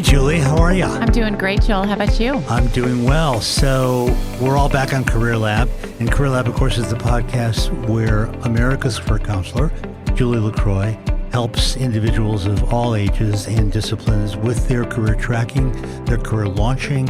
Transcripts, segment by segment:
Hey, Julie, how are you? I'm doing great, Joel. How about you? I'm doing well. So we're all back on Career Lab. And Career Lab, of course, is the podcast where America's career counselor, Julie LaCroix, helps individuals of all ages and disciplines with their career tracking, their career launching,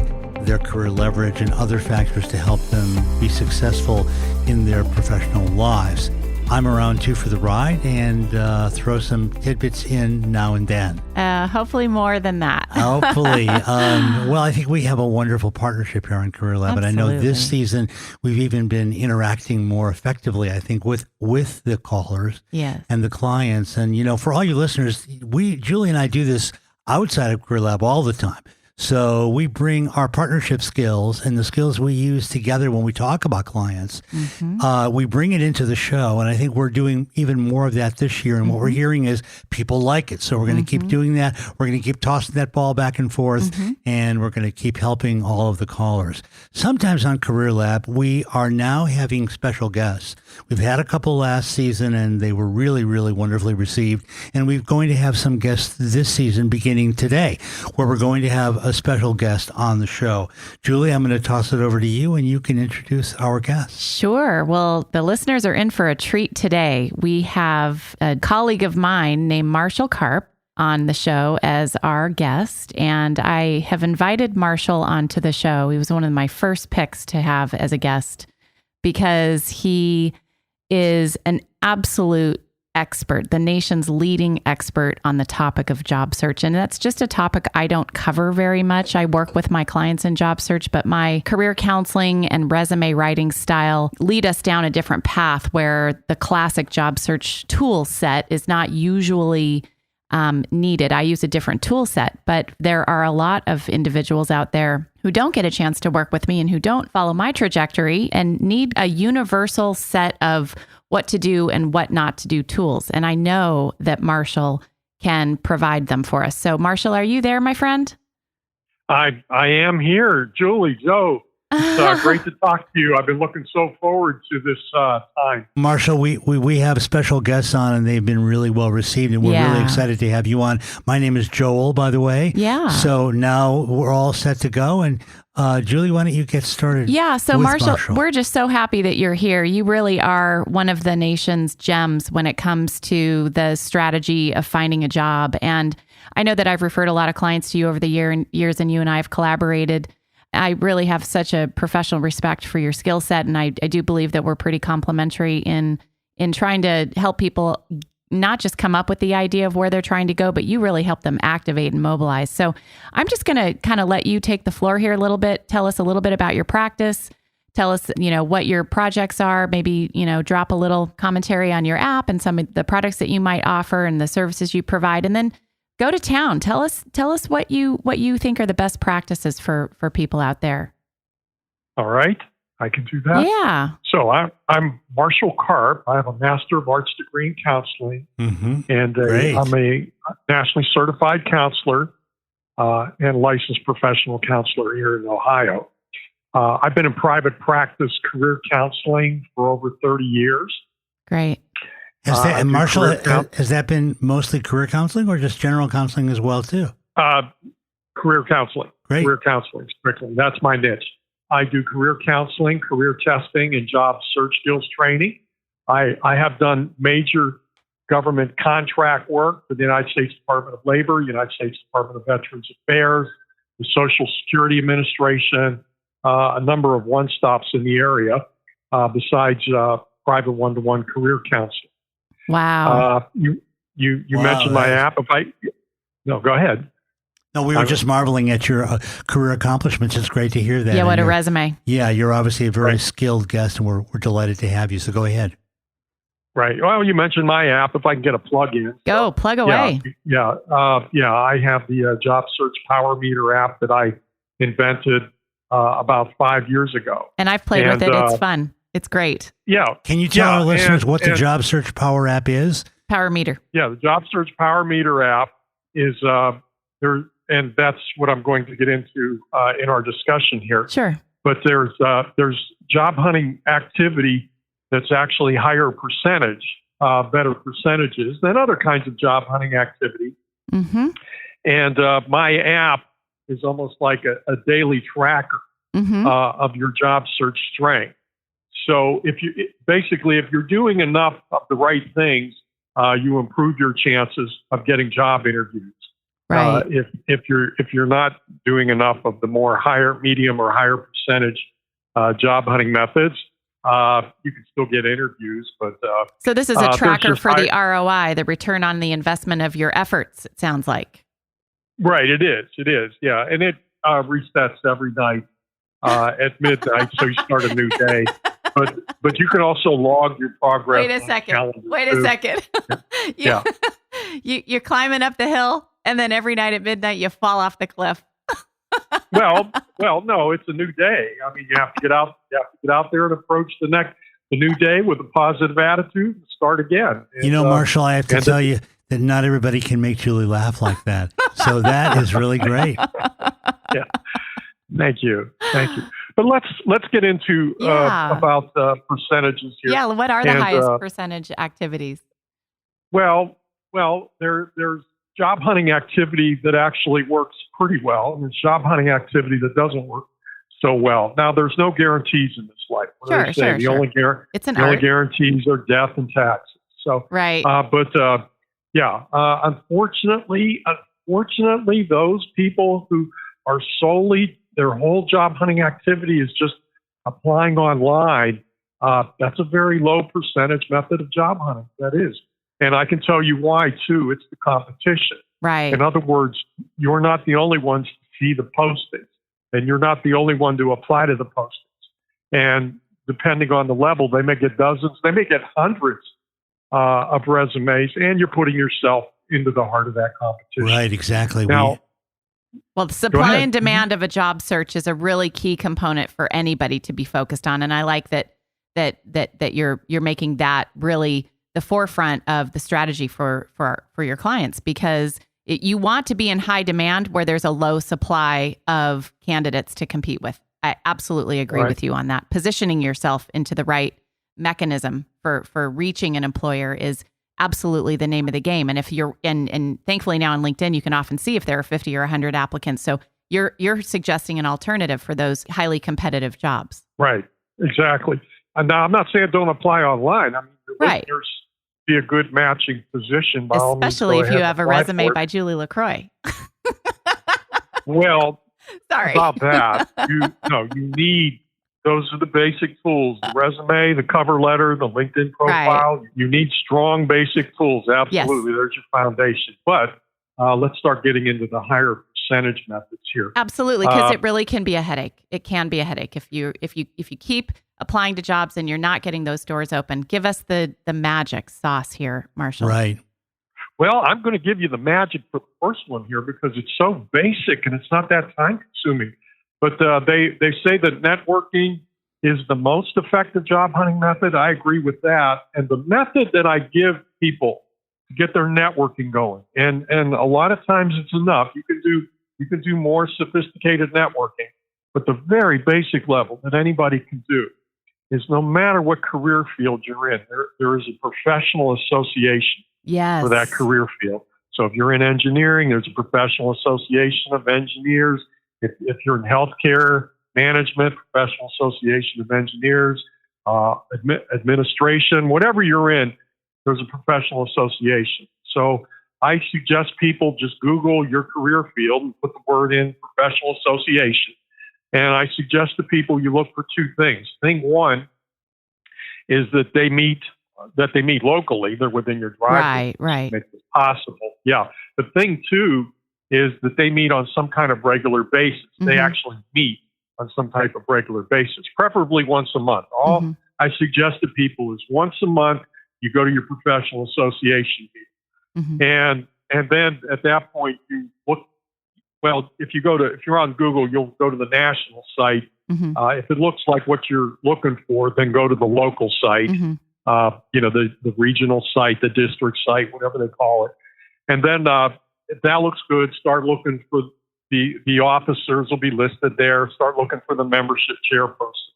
their career leverage, and other factors to help them be successful in their professional lives. I'm around too for the ride and throw some tidbits in now and then. Hopefully more than that. Hopefully. Well, I think we have a wonderful partnership here on Career Lab. Absolutely. And I know this season we've even been interacting more effectively, I think, with the callers Yes. and the clients. And, you know, for all you listeners, Julie and I do this outside of Career Lab all the time. So we bring our partnership skills and the skills we use together when we talk about clients. Mm-hmm. We bring it into the show, and I think we're doing even more of that this year. And what we're hearing is people like it. So we're going to keep doing that. We're going to keep tossing that ball back and forth, and we're going to keep helping all of the callers. Sometimes on Career Lab, we are now having special guests. We've had a couple last season, and they were really, really wonderfully received. And we're going to have some guests this season beginning today, where we're going to have a special guest on the show. Julie, I'm going to toss it over to you, and you can introduce our guests. Sure. Well, the listeners are in for a treat today. We have a colleague of mine named Marshall Karp on the show as our guest, and I have invited Marshall onto the show. He was one of my first picks to have as a guest because he is an absolute expert, the nation's leading expert on the topic of job search. And that's just a topic I don't cover very much. I work with my clients in job search, but my career counseling and resume writing style lead us down a different path where the classic job search tool set is not usually needed. I use a different tool set, but there are a lot of individuals out there who don't get a chance to work with me and who don't follow my trajectory and need a universal set of what to do and what not to do tools. And I know that Marshall can provide them for us. So Marshall, are you there, my friend? I am here. Julie, Joe, it's great to talk to you. I've been looking so forward to this time. Marshall, we have special guests on, and they've been really well received, and we're really excited to have you on. My name is Joel, by the way. Yeah. So now we're all set to go, and Julie, why don't you get started? Yeah. So Marshall, we're just so happy that you're here. You really are one of the nation's gems when it comes to the strategy of finding a job. And I know that I've referred a lot of clients to you over the years, and you and I have collaborated. I really have such a professional respect for your skill set. And I do believe that we're pretty complementary in trying to help people not just come up with the idea of where they're trying to go, but you really help them activate and mobilize. So I'm just going to kind of let you take the floor here a little bit. Tell us a little bit about your practice. Tell us, what your projects are. Maybe, drop a little commentary on your app and some of the products that you might offer and the services you provide. And then go to town. Tell us what you think are the best practices for people out there. All right. I can do that. Yeah. So I'm Marshall Karp. I have a Master of Arts degree in counseling, and I'm a nationally certified counselor and licensed professional counselor here in Ohio. I've been in private practice career counseling for over 30 years. Great. Marshall, has that been mostly career counseling or just general counseling as well, too? Career counseling. Great. Career counseling, strictly. That's my niche. I do career counseling, career testing, and job search skills training. I have done major government contract work for the United States Department of Labor, United States Department of Veterans Affairs, the Social Security Administration, a number of one-stops in the area, besides private one-to-one career counseling. Wow. You mentioned my app. No, go ahead. No, we were just marveling at your career accomplishments. It's great to hear that. Yeah, what a resume. Yeah, you're obviously a very skilled guest, and we're delighted to have you. So go ahead. Right. Well, you mentioned my app. If I can get a plug in. Go, plug away. Yeah. I have the Job Search Power Meter app that I invented about 5 years ago. And I've played with it. It's fun. It's great. Yeah. Can you tell our listeners what the Job Search Power app is? Power Meter. Yeah, the Job Search Power Meter app is there. And that's what I'm going to get into in our discussion here. Sure. But there's job hunting activity that's actually higher percentage, better percentages than other kinds of job hunting activity. Mm-hmm. And my app is almost like a daily tracker of your job search strength. So if you're doing enough of the right things, you improve your chances of getting job interviews. Right. If you're not doing enough of the medium or higher percentage job hunting methods, you can still get interviews. But so this is a tracker for the ROI, the return on the investment of your efforts. It sounds like. Right. It is. Yeah, and it resets every night at midnight, so you start a new day. But you can also log your progress. Wait a second. Yeah. You're climbing up the hill, and then every night at midnight you fall off the cliff. well, no, it's a new day. I mean, you have to get out. You have to get out there and approach the new day with a positive attitude and start again. And, Marshall, I have to tell you that not everybody can make Julie laugh like that. So that is really great. Yeah. Thank you. But let's get into about percentages here. Yeah, what are the highest percentage activities? Well, there's job hunting activity that actually works pretty well, and there's job hunting activity that doesn't work so well. Now, there's no guarantees in this life. Sure. The only guarantees are death and taxes. So, right. Unfortunately, those people who are solely their whole job hunting activity is just applying online, that's a very low percentage method of job hunting. That is. And I can tell you why, too. It's the competition. Right. In other words, you're not the only ones to see the postings, and you're not the only one to apply to the postings. And depending on the level, they may get dozens, they may get hundreds of resumes, and you're putting yourself into the heart of that competition. Right, exactly. Well, the supply and demand of a job search is a really key component for anybody to be focused on, and I like that you're making that really the forefront of the strategy for your clients, because you want to be in high demand where there's a low supply of candidates to compete with. I absolutely agree with you on that. Positioning yourself into the right mechanism for reaching an employer is absolutely the name of the game. And if you're and thankfully now on LinkedIn, you can often see if there are 50 or 100 applicants. So you're suggesting an alternative for those highly competitive jobs. Right. Exactly. And now I'm not saying don't apply online. I mean, listeners be a good matching position. By especially all means, if you have a resume by Julie LaCroix. Well, sorry about that. You need, those are the basic tools: the resume, the cover letter, the LinkedIn profile. Right. You need strong basic tools. Absolutely, There's your foundation. But let's start getting into the higher percentage methods here. Absolutely, because it really can be a headache. It can be a headache if you keep applying to jobs and you're not getting those doors open. Give us the magic sauce here, Marshall. Right. Well, I'm going to give you the magic for the first one here because it's so basic and it's not that time consuming. But they say that networking is the most effective job hunting method. I agree with that. And the method that I give people to get their networking going, and a lot of times it's enough. You can do more sophisticated networking, but the very basic level that anybody can do is no matter what career field you're in, there is a professional association for that career field. So if you're in engineering, there's a professional association of engineers. If you're in healthcare management, professional association of engineers, administration, whatever you're in, there's a professional association. So I suggest people just Google your career field and put the word in professional association. And I suggest to people you look for two things. Thing one is that they meet locally. They're within your driveway. Right. Make it possible. Yeah. But thing two is that they meet on some kind of regular basis. Mm-hmm. They actually meet on some type of regular basis, preferably once a month. All I suggest to people is once a month, you go to your professional association meeting. Mm-hmm. And then at that point you look. Well, if you're on Google, you'll go to the national site. Mm-hmm. If it looks like what you're looking for, then go to the local site. Mm-hmm. The regional site, the district site, whatever they call it. And then if that looks good, start looking for the officers will be listed there. Start looking for the membership chairperson,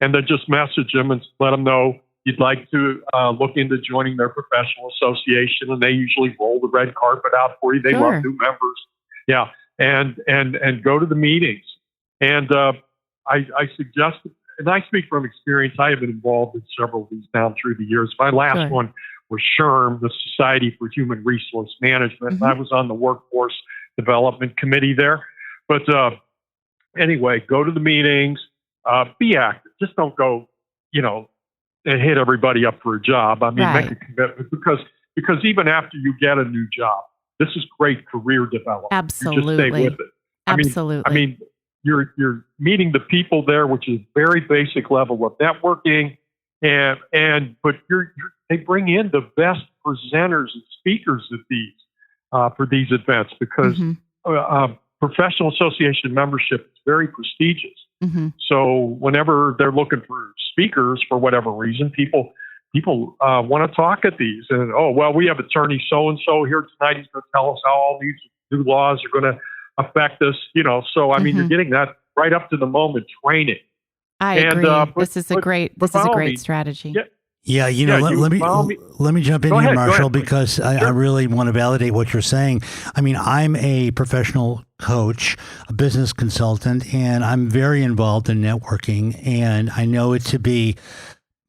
and then just message them and let them know you'd like to look into joining their professional association. And they usually roll the red carpet out for you. They love new members. Yeah, and go to the meetings. And I suggest, and I speak from experience. I have been involved in several of these down through the years. My last one was SHRM, the Society for Human Resource Management. Mm-hmm. I was on the Workforce Development Committee there. But anyway, go to the meetings, be active. Just don't go, and hit everybody up for a job. I mean, make a commitment because even after you get a new job, this is great career development. Absolutely. You just stay with it. Absolutely. I mean, you're meeting the people there, which is very basic level of networking, but they bring in the best presenters and speakers at these for these events because professional association membership is very prestigious. Mm-hmm. So whenever they're looking for speakers for whatever reason, people want to talk at these. And, we have attorney so-and-so here tonight. He's going to tell us how all these new laws are going to affect us. So, I mean, you're getting that right up to the moment training. I agree. This is a great strategy. Yeah, let me jump in here, Marshall, because I really want to validate what you're saying. I mean, I'm a professional coach, a business consultant, and I'm very involved in networking, and I know it to be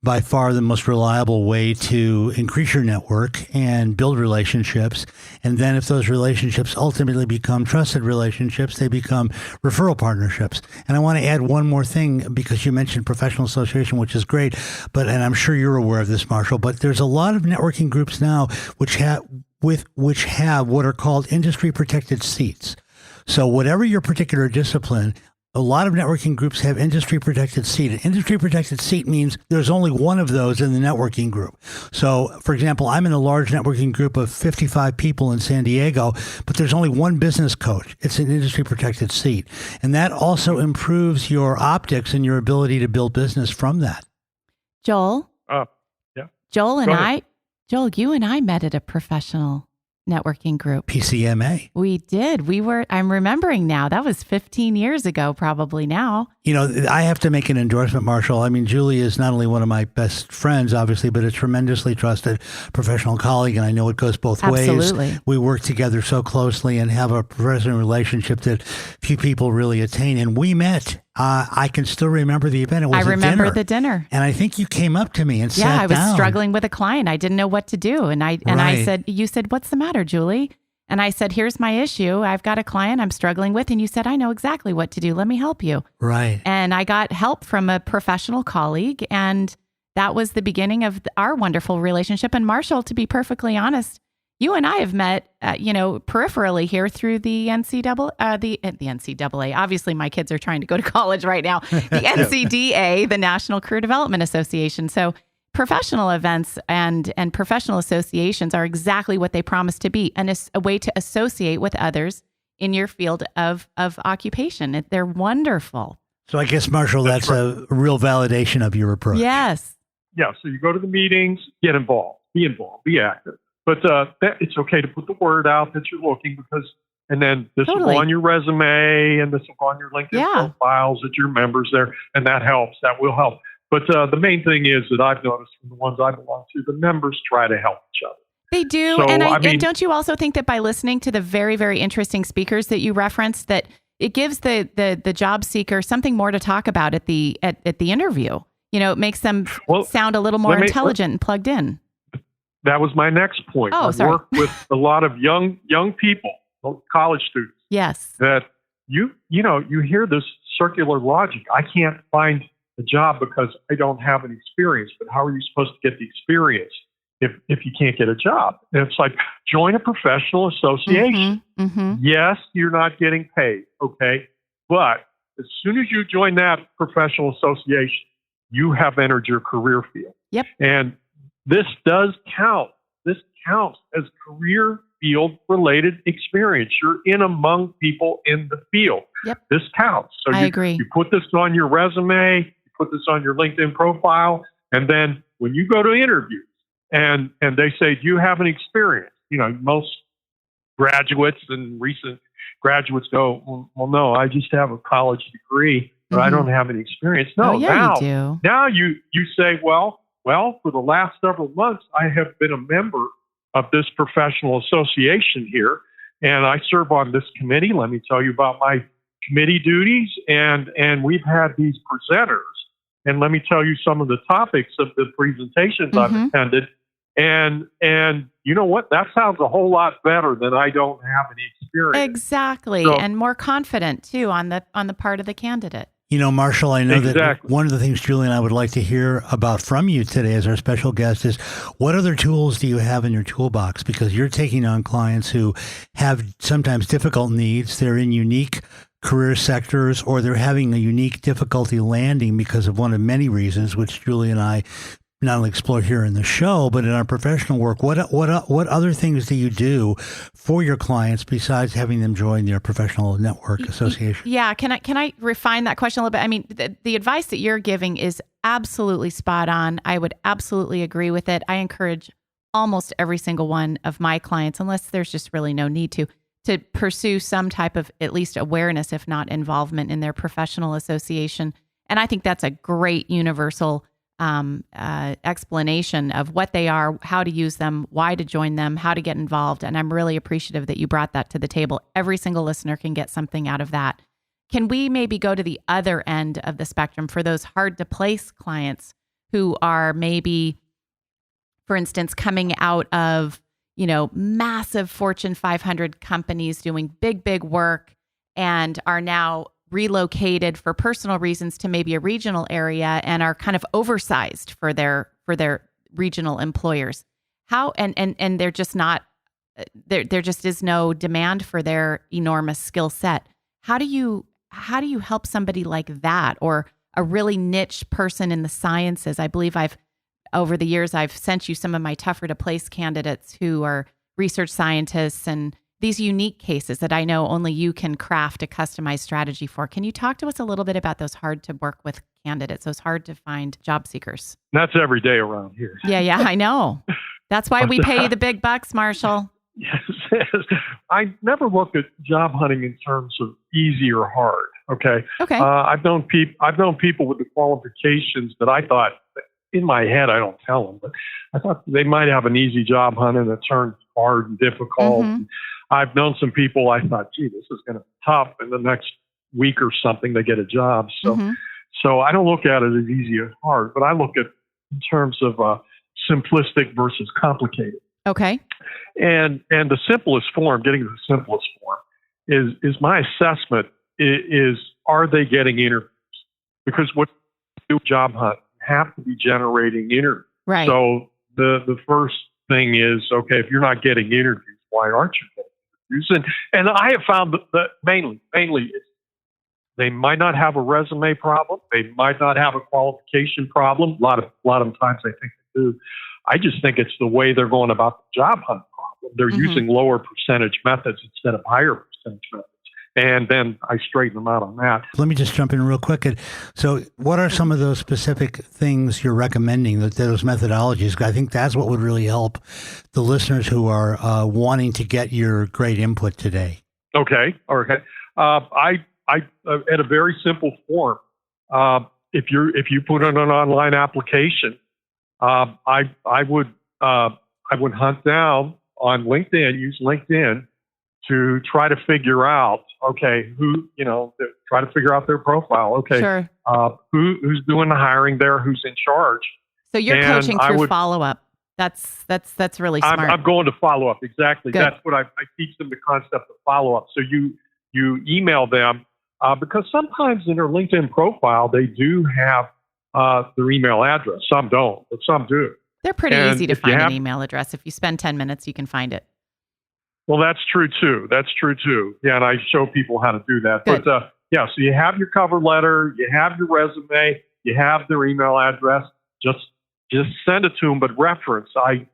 by far the most reliable way to increase your network and build relationships. And then if those relationships ultimately become trusted relationships, they become referral partnerships. And I want to add one more thing because you mentioned professional association, which is great, and I'm sure you're aware of this, Marshall, but there's a lot of networking groups now which have what are called industry protected seats. So whatever your particular discipline, a lot of networking groups have industry protected seat. An industry protected seat means there's only one of those in the networking group. So, for example, I'm in a large networking group of 55 people in San Diego, but there's only one business coach. It's an industry protected seat. And that also improves your optics and your ability to build business from that. Joel? Yeah. Joel, you and I met at a professional networking group. PCMA. We did. I'm remembering now. That was 15 years ago, probably now. I have to make an endorsement, Marshall. I mean, Julie is not only one of my best friends, obviously, but a tremendously trusted professional colleague. And I know it goes both ways. We work together so closely and have a professional relationship that few people really attain. And we met. I can still remember the event. It was the dinner. And I think you came up to me and sat down. Yeah, I was struggling with a client. I didn't know what to do. And I said, you said, "What's the matter, Julie?" And I said, "Here's my issue. I've got a client I'm struggling with." And you said, "I know exactly what to do. Let me help you." Right. And I got help from a professional colleague. And that was the beginning of our wonderful relationship. And Marshall, to be perfectly honest, you and I have met, peripherally here through the NCAA. Obviously, my kids are trying to go to college right now. The NCDA, the National Career Development Association. So professional events and professional associations are exactly what they promise to be, and a way to associate with others in your field of occupation. They're wonderful. So I guess, Marshall, that's a real validation of your approach. Yes. Yeah. So you go to the meetings, get involved, be active. But it's okay to put the word out that you're looking and then this will go on your resume and this will go on your LinkedIn profiles that your members there, and that helps. That will help. But the main thing is that I've noticed from the ones I belong to, the members try to help each other. They do. So, and don't you also think that by listening to the very, very interesting speakers that you referenced, that it gives the job seeker something more to talk about at the interview? It makes them sound a little more intelligent and plugged in. That was my next point. I work with a lot of young people, college students. Yes. That you hear this circular logic. I can't find a job because I don't have any experience. But how are you supposed to get the experience if you can't get a job? And it's like, join a professional association. Mm-hmm, mm-hmm. Yes, you're not getting paid, okay? But as soon as you join that professional association, you have entered your career field. Yep. And this does count. This counts as career field related experience. You're in among people in the field. Yep. This counts. So I agree. You put this on your resume, you put this on your LinkedIn profile, and then when you go to interviews and they say, "Do you have an experience?" Most graduates and recent graduates go, "Well, no, I just have a college degree, but I don't have any experience." No, you do. Now you say, well, for the last several months, I have been a member of this professional association here, And I serve on this committee. Let me tell you about my committee duties. And we've had these presenters. And let me tell you some of the topics of the presentations I've attended. And you know what? That sounds a whole lot better than I don't have any experience. Exactly. So, and more confident too on the part of the candidate. You know, Marshall, I know that Exactly. one of the things Julie and I would like to hear about from you today as our special guest is what other tools do you have in your toolbox? Because you're taking on clients who have sometimes difficult needs. They're in unique career sectors, or they're having a unique difficulty landing because of one of many reasons, which Julie and I not only explore here in the show, but in our professional work. What other things do you do for your clients besides having them join their professional network association? Yeah, can I refine that question a little bit? I mean, the advice that you're giving is absolutely spot on. I would absolutely agree with it. I encourage almost every single one of my clients, unless there's just really no need to pursue some type of at least awareness, if not involvement in their professional association. And I think that's a great universal explanation of what they are, how to use them, why to join them, how to get involved. And I'm really appreciative that you brought that to the table. Every single listener can get something out of that. Can we maybe go to the other end of the spectrum for those hard to place clients who are maybe, for instance, coming out of, massive Fortune 500 companies doing big work and are now relocated for personal reasons to maybe a regional area and are kind of oversized for their regional employers. How and they're just not there just is no demand for their enormous skill set. How do you help somebody like that, or a really niche person in the sciences? I believe over the years I've sent you some of my tougher to place candidates who are research scientists and these unique cases that I know only you can craft a customized strategy for. Can you talk to us a little bit about those hard to work with candidates, those hard to find job seekers? That's every day around here. Yeah, I know. That's why we pay you the big bucks, Marshall. Yes. I never look at job hunting in terms of easy or hard. Okay. I've known people with the qualifications that I thought, in my head, I don't tell them, but I thought they might have an easy job hunt, and it turned hard and difficult. And I've known some people I thought, gee, this is going to be tough, and the next week or something they get a job. So I don't look at it as easy or hard, but I look at in terms of simplistic versus complicated. Okay. And the simplest form, getting to the simplest form, is my assessment is are they getting interviews? Because what you do job hunt have to be generating interviews. Right. So the first thing is, okay, if you're not getting interviews, why aren't you getting interviews? And I have found that mainly they might not have a resume problem. They might not have a qualification problem. A lot of times I think they do. I just think it's the way they're going about the job hunt problem. They're using lower percentage methods instead of higher percentage methods. And then I straighten them out on that. Let me just jump in real quick. So what are some of those specific things you're recommending, those methodologies? I think that's what would really help the listeners who are wanting to get your great input today. Okay. I at a very simple form, if you put in an online application, I would hunt down on LinkedIn, use LinkedIn to try to figure out, okay, try to figure out their profile. Okay. Sure. Who's doing the hiring there? Who's in charge? So you're coaching through follow-up. That's really smart. I'm going to follow up. Exactly. Good. That's what I teach them, the concept of follow-up. So you email them, because sometimes in their LinkedIn profile, they do have their email address. Some don't, but some do. They're pretty easy to find an email address. If you spend 10 minutes, you can find it. Well, that's true too. Yeah, and I show people how to do that. Good. But so you have your cover letter, you have your resume, you have their email address. Just send it to them, but reference. I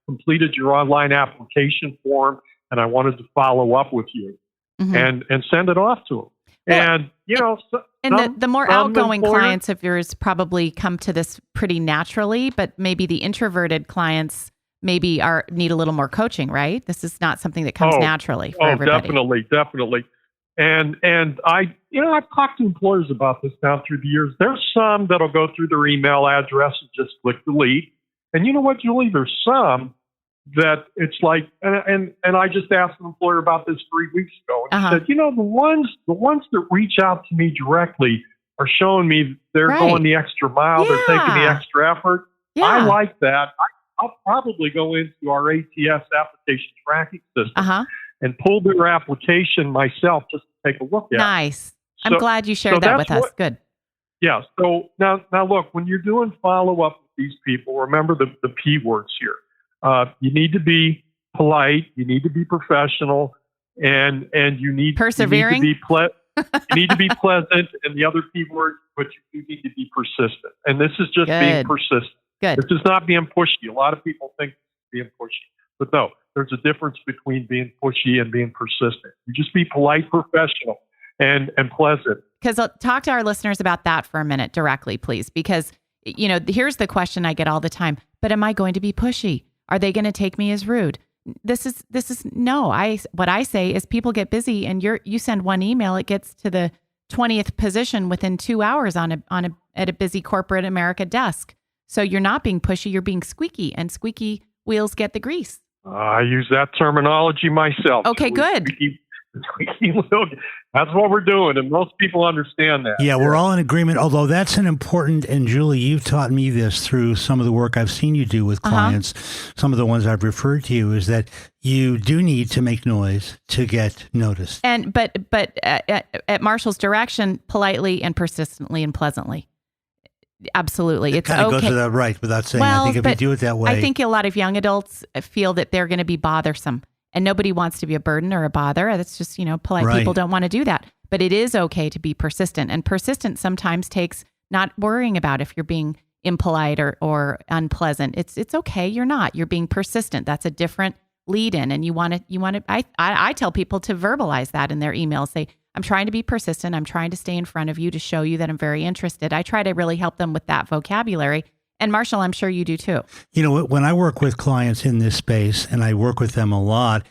completed your online application form, and I wanted to follow up with you, and send it off to them. Well, and the more outgoing clients of yours probably come to this pretty naturally, but maybe the introverted clients maybe need a little more coaching, right? This is not something that comes naturally for everybody. Definitely. And I've talked to employers about this now through the years. There's some that'll go through their email address and just click delete. And you know what, Julie? There's some that it's like, and I just asked an employer about this 3 weeks ago, and he said, the ones that reach out to me directly are showing me they're going the extra mile, they're taking the extra effort. Yeah. I like that. I'll probably go into our ATS application tracking system and pull their application myself just to take a look at it. Nice. I'm glad you shared that with us. Good. Yeah. So now look, when you're doing follow-up with these people, remember the P words here. You need to be polite, you need to be professional, and you need, persevering. You need to be pleasant, and the other P word, but you need to be persistent. And this is just being persistent. Good. This is not being pushy. A lot of people think being pushy, but no, there's a difference between being pushy and being persistent. You just be polite, professional, and pleasant. Because talk to our listeners about that for a minute directly, please. Because, here's the question I get all the time. But am I going to be pushy? Are they going to take me as rude? This is no. What I say is people get busy, and you send one email, it gets to the 20th position within 2 hours at a busy corporate America desk. So you're not being pushy, you're being squeaky, and squeaky wheels get the grease. I use that terminology myself. Okay, good. Squeaky wheel. That's what we're doing, and most people understand that. Yeah, we're all in agreement, although that's an important, and Julie, you've taught me this through some of the work I've seen you do with clients, some of the ones I've referred to you, is that you do need to make noise to get noticed. And but at Marshall's direction, politely and persistently and pleasantly. Absolutely. It kind of goes to that right without saying. I think if you do it that way. I think a lot of young adults feel that they're going to be bothersome, and nobody wants to be a burden or a bother. That's just, polite people don't want to do that. But it is okay to be persistent, and persistent sometimes takes not worrying about if you're being impolite or unpleasant. It's okay. You're not. You're being persistent. That's a different lead in, and you want to. I tell people to verbalize that in their emails. Say, I'm trying to be persistent. I'm trying to stay in front of you to show you that I'm very interested. I try to really help them with that vocabulary. And Marshall, I'm sure you do too. When I work with clients in this space, and I work with them a lot,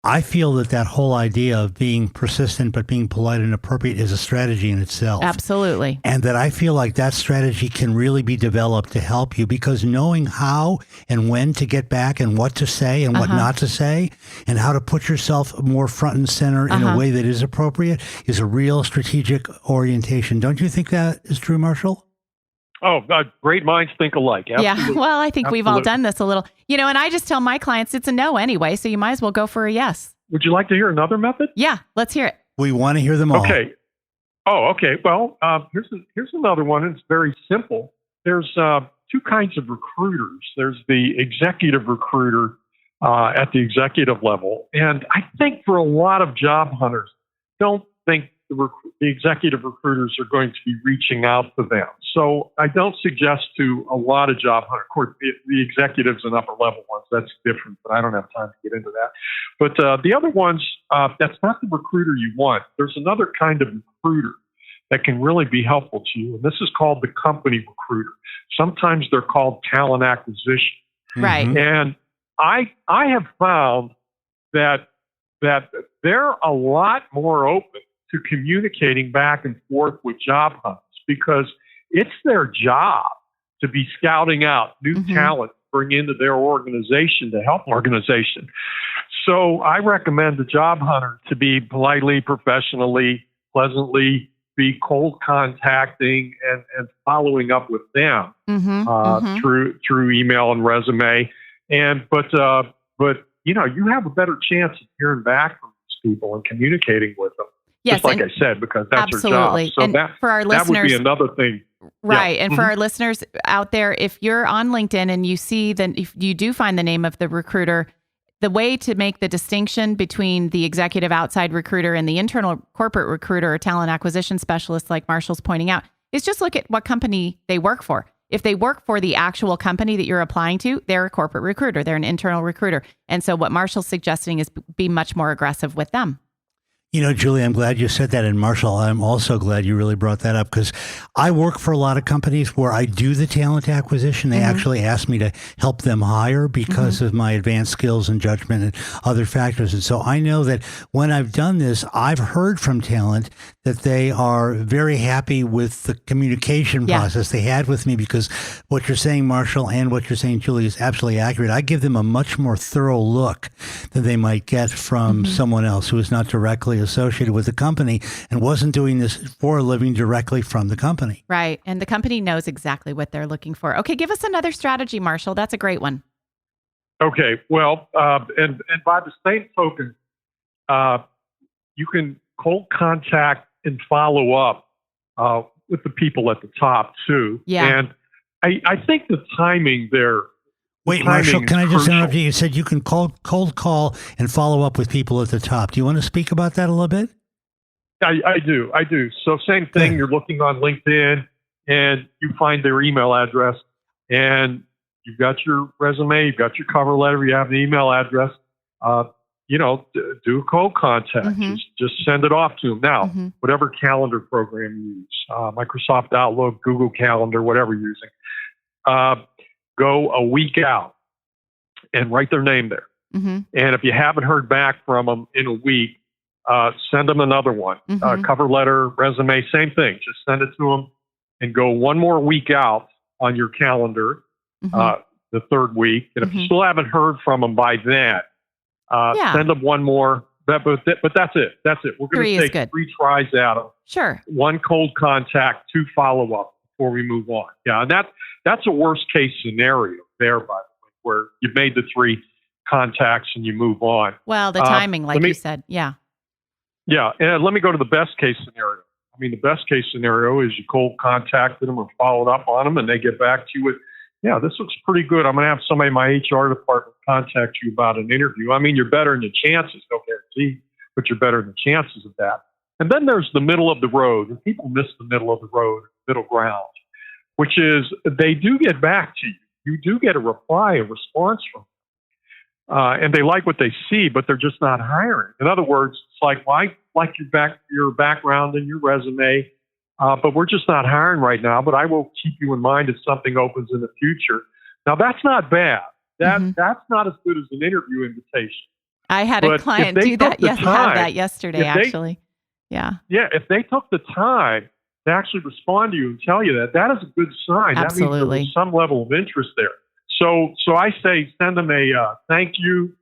I feel that whole idea of being persistent but being polite and appropriate is a strategy in itself. Absolutely. And that I feel like that strategy can really be developed to help you, because knowing how and when to get back and what to say and what not to say and how to put yourself more front and center in a way that is appropriate is a real strategic orientation. Don't you think that is true, Marshall? Oh, great minds think alike. Absolutely. Yeah, well, I think we've all done this a little. And I just tell my clients it's a no anyway, so you might as well go for a yes. Would you like to hear another method? Yeah, let's hear it. We want to hear them all. Okay. Oh, okay. Well, here's another one. It's very simple. There's two kinds of recruiters. There's the executive recruiter at the executive level. And I think for a lot of job hunters, don't think the executive recruiters are going to be reaching out to them. So I don't suggest to a lot of job hunters. Of course, the executives and upper level ones, that's different, but I don't have time to get into that. But the other ones, that's not the recruiter you want. There's another kind of recruiter that can really be helpful to you, and this is called the company recruiter. Sometimes they're called talent acquisition. Right. And I have found that they're a lot more open to communicating back and forth with job hunts, because it's their job to be scouting out new talent to bring into their organization to help organization. So I recommend the job hunter to be politely, professionally, pleasantly, be cold contacting and following up with them through email and resume. But you have a better chance of hearing back from these people and communicating with them. Yes, just like I said, because that's absolutely. your job. So and for our listeners, that would be another thing. Right. Yeah. And for our listeners out there, if you're on LinkedIn and you see if you do find the name of the recruiter, the way to make the distinction between the executive outside recruiter and the internal corporate recruiter or talent acquisition specialist, like Marshall's pointing out, is just look at what company they work for. If they work for the actual company that you're applying to, they're a corporate recruiter. They're an internal recruiter. And so what Marshall's suggesting is be much more aggressive with them. Julie, I'm glad you said that. And Marshall, I'm also glad you really brought that up, because I work for a lot of companies where I do the talent acquisition. They actually ask me to help them hire because of my advanced skills and judgment and other factors. And so I know that when I've done this, I've heard from talent that they are very happy with the communication Yeah. process they had with me, because what you're saying, Marshall, and what you're saying, Julie, is absolutely accurate. I give them a much more thorough look than they might get from someone else who is not directly associated with the company and wasn't doing this for a living directly from the company. Right. And the company knows exactly what they're looking for. Okay, give us another strategy, Marshall. That's a great one. Okay. Well, and by the same token, you can cold contact and follow up with the people at the top too. Yeah. And I think the timing there. Wait, Marshall, can I just interrupt you? You said you can cold call and follow up with people at the top. Do you want to speak about that a little bit? I do. So same thing. Good. You're looking on LinkedIn and you find their email address and you've got your resume, you've got your cover letter, you have the email address. Do a cold contact. Just send it off to them. Now, whatever calendar program you use, Microsoft Outlook, Google Calendar, whatever you're using, go a week out and write their name there. And if you haven't heard back from them in a week, send them another one. Cover letter, resume, same thing. Just send it to them and go one more week out on your calendar, the third week. And if you still haven't heard from them by then, send them one more. But that's it. That's it. We're going to take 3 tries at them. Sure. 1 cold contact, 2 follow up before we move on. Yeah, and that's a worst case scenario there, by the way, where you've made the 3 contacts and you move on. Well, the timing, like you said, yeah. Yeah, and let me go to the best case scenario. I mean, the best case scenario is you cold contacted them or followed up on them, and they get back to you with, yeah, this looks pretty good. I'm going to have somebody in my HR department contact you about an interview. I mean, you're better in the chances, no guarantee, but you're better in the chances of that. And then there's the middle of the road, and people miss the middle of the road, middle ground, which is they do get back to you. You do get a reply, a response from them. And they like what they see, but they're just not hiring. In other words, it's like, well, I like your background and your resume, but we're just not hiring right now, but I will keep you in mind if something opens in the future. Now, that's not bad. That's not as good as an interview invitation. I had a client do that. Yes, have that yesterday, actually. Yeah. Yeah, if they took the time to actually respond to you and tell you that is a good sign. Absolutely. That means there's some level of interest there. So I say send them a thank you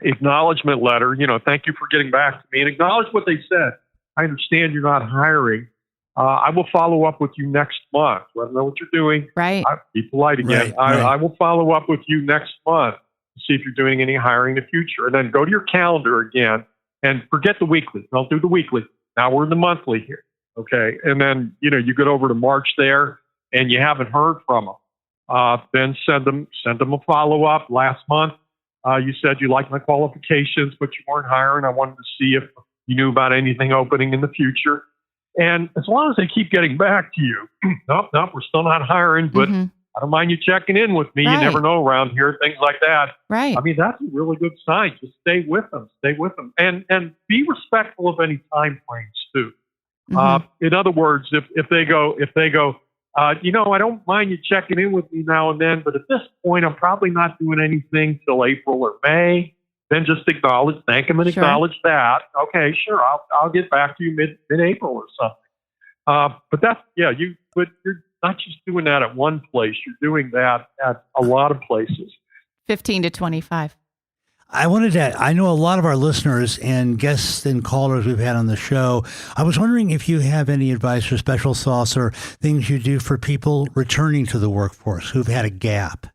acknowledgement letter. Thank you for getting back to me and acknowledge what they said. I understand you're not hiring. I will follow up with you next month. Let them know what you're doing. Right. Be polite again. Right. I will follow up with you next month to see if you're doing any hiring in the future. And then go to your calendar again and forget the weekly. Don't do the weekly. Now we're in the monthly here. Okay. And then, you get over to March there and you haven't heard from them. Then send them a follow-up. Last month, you said you liked my qualifications, but you weren't hiring. I wanted to see if you knew about anything opening in the future. And as long as they keep getting back to you, nope, we're still not hiring, but I don't mind you checking in with me. Right. You never know around here, things like that. Right. I mean, that's a really good sign. Just stay with them. And be respectful of any time frames, too. In other words, if they go, I don't mind you checking in with me now and then, but at this point, I'm probably not doing anything till April or May. Then just thank them and acknowledge that. Okay, sure, I'll get back to you mid-April or something. But you're not just doing that at one place. You're doing that at a lot of places. 15 to 25. I know a lot of our listeners and guests and callers we've had on the show. I was wondering if you have any advice or special sauce or things you do for people returning to the workforce who've had a gap.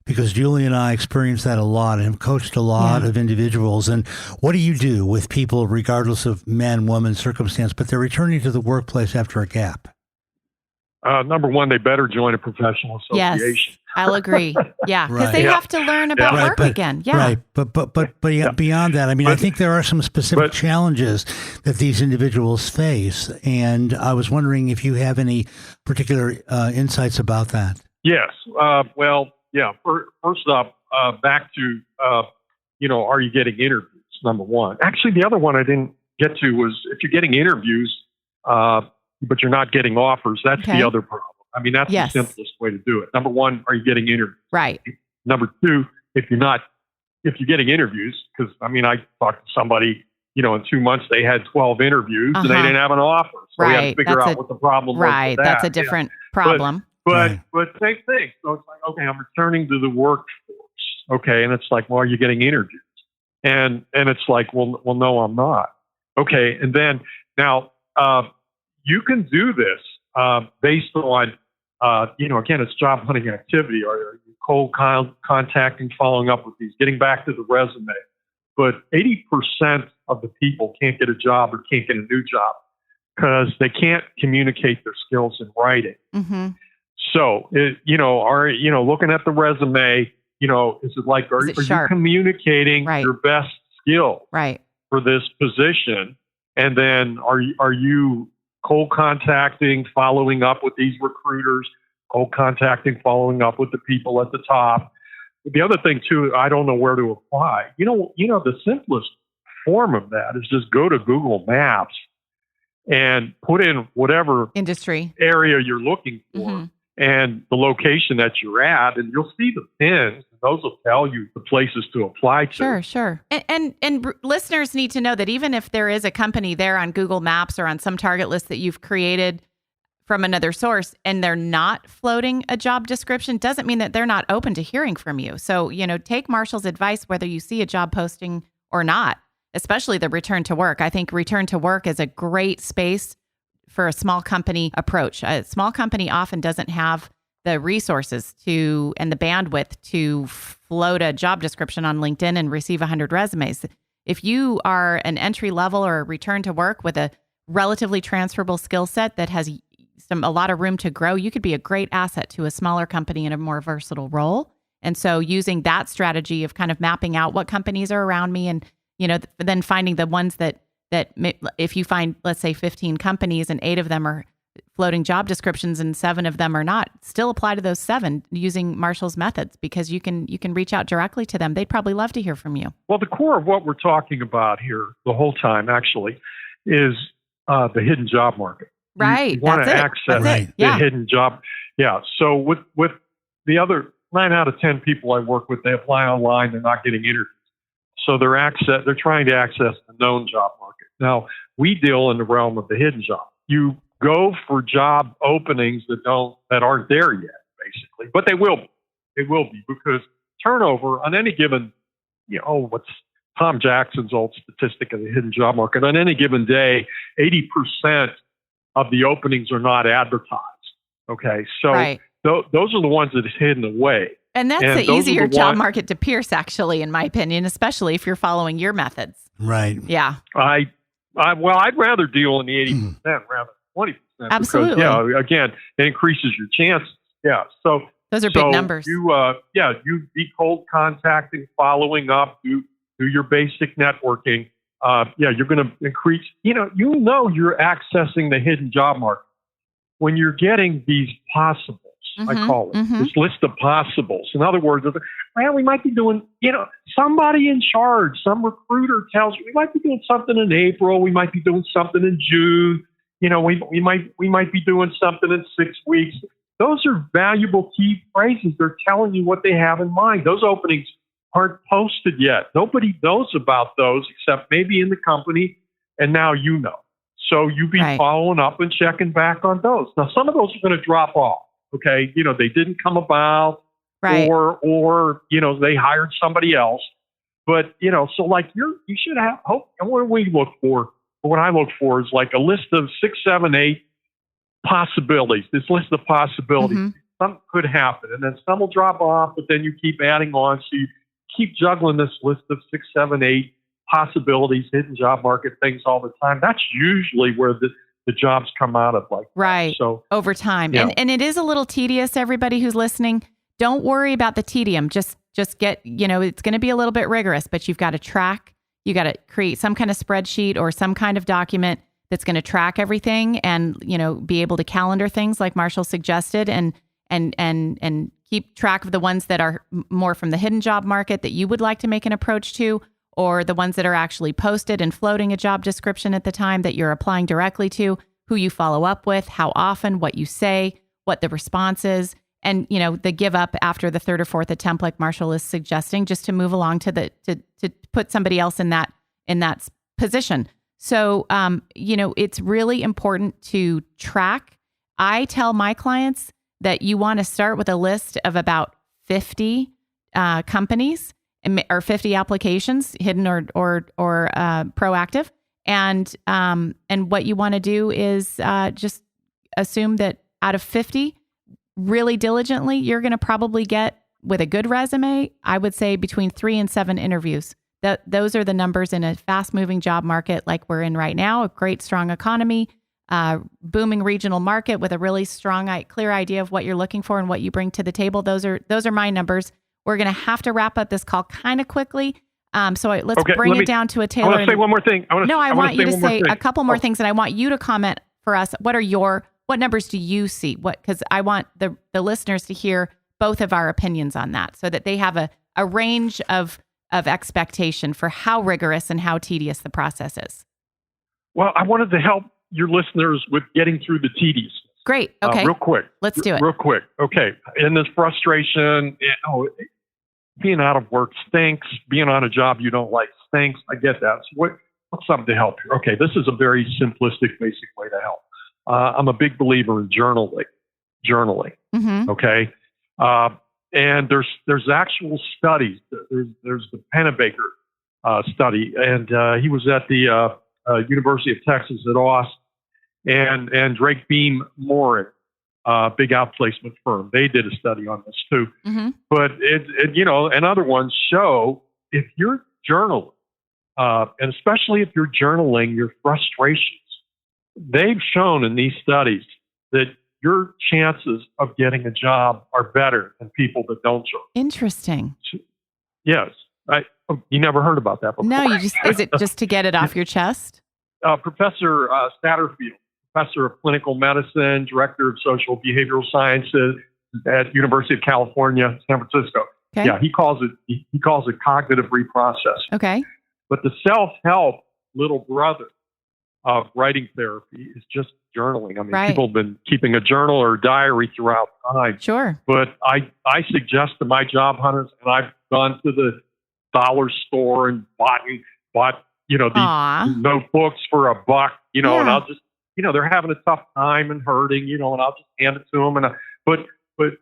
Because Julie and I experienced that a lot and have coached a lot of individuals. And what do you do with people, regardless of man, woman, circumstance, but they're returning to the workplace after a gap? Number one, they better join a professional association. Yes, I'll agree. Yeah, because they have to learn about work again. Yeah, right. But beyond that, I mean, I think there are some specific challenges that these individuals face, and I was wondering if you have any particular insights about that. Yes. First up, back to are you getting interviews? Number one. Actually, the other one I didn't get to was if you're getting interviews. But you're not getting offers. That's the other problem. I mean, that's the simplest way to do it. Number one, are you getting interviews? Right. Number two, if you're getting interviews, because I talked to somebody in 2 months they had 12 interviews and they didn't have an offer. So we had to figure out what the problem was. Right. With that. That's a different problem. But same thing. So it's like, okay, I'm returning to the workforce. Okay. And it's like, well, are you getting interviews? And it's like, well, no, I'm not. Okay. And then now, you can do this, based on, again, it's job hunting activity. Are you cold contacting, following up with these, getting back to the resume? But 80% of the people can't get a job or can't get a new job because they can't communicate their skills in writing. Mm-hmm. So, looking at the resume, is it like, are you communicating your best skill for this position? And then are you cold contacting, following up with these recruiters, cold contacting, following up with the people at the top? The other thing too, I don't know where to apply. The simplest form of that is just go to Google Maps and put in whatever industry area you're looking for and the location that you're at, and you'll see the pins. Those will tell you the places to apply to. Sure. And listeners need to know that even if there is a company there on Google Maps or on some target list that you've created from another source and they're not floating a job description, doesn't mean that they're not open to hearing from you. So, take Marshall's advice whether you see a job posting or not, especially the return to work. I think return to work is a great space for a small company approach. A small company often doesn't have the resources and the bandwidth to float a job description on LinkedIn and receive 100 resumes. If you are an entry level or a return to work with a relatively transferable skill set that has a lot of room to grow, you could be a great asset to a smaller company in a more versatile role. And so using that strategy of kind of mapping out what companies are around me and, then finding the ones that if you find, let's say 15 companies and 8 of them are floating job descriptions and 7 of them are not, still apply to those 7 using Marshall's methods, because you can reach out directly to them. They'd probably love to hear from you. Well, the core of what we're talking about here the whole time actually is the hidden job market. Right. You want to access the hidden job. Yeah. So with the other 9 out of 10 people I work with, they apply online, they're not getting interviews. So they're trying to access the known job market. Now, we deal in the realm of the hidden job. You go for job openings that aren't there yet, basically, but they will be. They will be, because turnover on any given, what's Tom Jackson's old statistic of the hidden job market, on any given day, 80% of the openings are not advertised. Okay, so those are the ones that is hidden away. And that's the easier job market to pierce, actually, in my opinion, especially if you're following your methods. Right. Yeah. I'd rather deal in the 80% rather than 20%. Absolutely. Because, again, it increases your chances. Yeah. So those are big numbers. You be cold contacting, following up, do your basic networking. You're going to increase. You're accessing the hidden job market when you're getting these possibles. I call it this list of possibles. In other words, we might be doing, somebody in charge, some recruiter tells you we might be doing something in April, we might be doing something in June, we might be doing something in 6 weeks. Those are valuable key phrases. They're telling you what they have in mind. Those openings aren't posted yet. Nobody knows about those except maybe in the company, and now you know. So you be following up and checking back on those. Now, some of those are going to drop off. Okay, they didn't come about, or they hired somebody else. But so like you should have hope. And what do we look for? What I look for is like a list of 6, 7, 8 possibilities. This list of possibilities, some could happen, and then some will drop off. But then you keep adding on, so you keep juggling this list of 6, 7, 8 possibilities, hidden job market things all the time. That's usually where the jobs come out of, like that. So over time. And it is a little tedious, everybody who's listening. Don't worry about the tedium. Just get, it's going to be a little bit rigorous, but you've got to track, you got to create some kind of spreadsheet or some kind of document that's going to track everything and, be able to calendar things like Marshall suggested and keep track of the ones that are more from the hidden job market that you would like to make an approach to, or the ones that are actually posted and floating a job description at the time that you're applying directly to, who you follow up with, how often, what you say, what the response is, and, the give up after the 3rd or 4th attempt, like Marshall is suggesting, just to move along to put somebody else in that position. So, it's really important to track. I tell my clients that you want to start with a list of about 50 companies or 50 applications, hidden or proactive. And what you want to do is just assume that out of 50, really diligently, you're going to probably get, with a good resume, I would say between 3 and 7 interviews. Those are the numbers in a fast-moving job market like we're in right now, a great, strong economy, booming regional market with a really strong, clear idea of what you're looking for and what you bring to the table. Those are my numbers. We're going to have to wrap up this call kind of quickly. Let's bring it down to a tailor. I want to say one more thing. I want you to say a couple more things, and I want you to comment for us. What numbers do you see? Because I want the listeners to hear both of our opinions on that, so that they have a range of expectation for how rigorous and how tedious the process is. Well, I wanted to help your listeners with getting through the tedious. Great. Okay. Real quick. Let's do it. Real quick. Okay. In this frustration, being out of work stinks. Being on a job you don't like stinks. I get that. So what's something to help you? Okay. This is a very simplistic, basic way to help. I'm a big believer in journaling. Mm-hmm. Okay. And there's actual studies. There's the Pennebaker study, and he was at the University of Texas at Austin, and Drake Beam Morin, big outplacement firm. They did a study on this too. Mm-hmm. But and other ones show if you're journaling, and especially if you're journaling your frustrations, they've shown in these studies that your chances of getting a job are better than people that don't journal. Interesting. Yes. You never heard about that before. No, is it just to get it off your chest? Professor Satterfield, professor of clinical medicine, director of social behavioral sciences at University of California, San Francisco. Okay. Yeah, he calls it cognitive reprocessing. Okay. But the self-help little brother of writing therapy is just journaling. I mean, right. People have been keeping a journal or a diary throughout time. Sure. But I suggest to my job hunters, and I've gone to the dollar store and bought these notebooks for $1, and I'll just, they're having a tough time and hurting, and I'll just hand it to them. But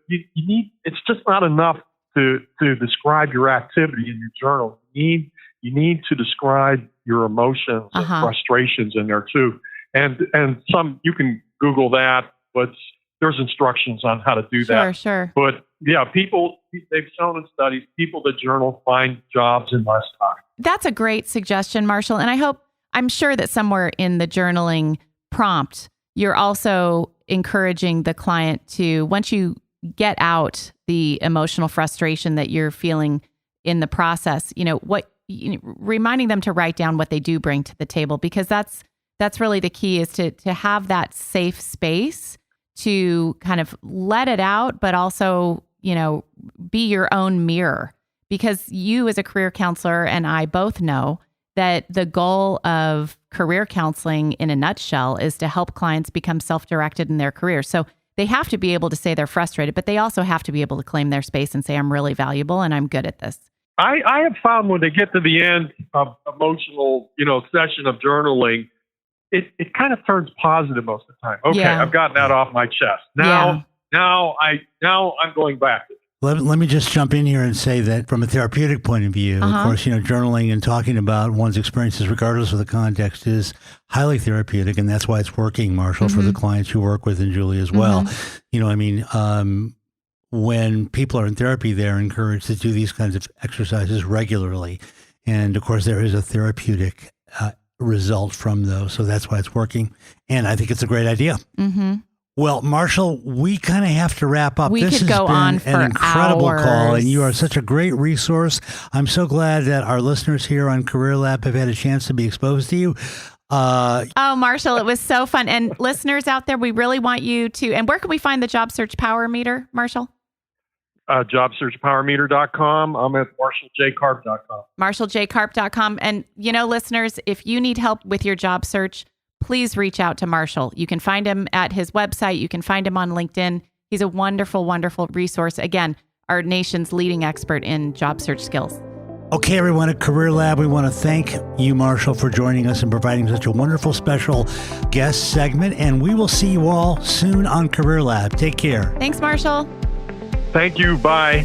you need, it's just not enough to describe your activity in your journal. You need to describe your emotions and frustrations in there too. And some, you can Google that, but there's instructions on how to do that. Sure. But yeah, they've shown in studies, people that journal find jobs in less time. That's a great suggestion, Marshall. And I'm sure that somewhere in the journaling prompt, you're also encouraging the client to, once you get out the emotional frustration that you're feeling in the process, reminding them to write down what they do bring to the table, because that's really the key, is to have that safe space to kind of let it out, but also, be your own mirror. Because you as a career counselor and I both know that the goal of career counseling in a nutshell is to help clients become self-directed in their career. So they have to be able to say they're frustrated, but they also have to be able to claim their space and say, I'm really valuable and I'm good at this. I have found when they get to the end of emotional, session of journaling, it kind of turns positive most of the time. Okay, yeah. I've gotten that off my chest. Now I'm going back. Let me just jump in here and say that from a therapeutic point of view, of course, journaling and talking about one's experiences, regardless of the context, is highly therapeutic. And that's why it's working, Marshall, for the clients you work with, and Julie as well. When people are in therapy, they're encouraged to do these kinds of exercises regularly. And of course, there is a therapeutic result from those. So that's why it's working. And I think it's a great idea. Mm-hmm. Well, Marshall, we kind of have to wrap up. This has go been on for an incredible hours. Call, and you are such a great resource. I'm so glad that our listeners here on Career Lab have had a chance to be exposed to you. Marshall, it was so fun. And listeners out there, we really want you to, and where can we find the Job Search Power Meter, Marshall? JobSearchPowerMeter.com. I'm at MarshallJKarp.com. MarshallJKarp.com. And, listeners, if you need help with your job search, please reach out to Marshall. You can find him at his website. You can find him on LinkedIn. He's a wonderful, wonderful resource. Again, our nation's leading expert in job search skills. Okay, everyone at Career Lab, we want to thank you, Marshall, for joining us and providing such a wonderful special guest segment. And we will see you all soon on Career Lab. Take care. Thanks, Marshall. Thank you. Bye.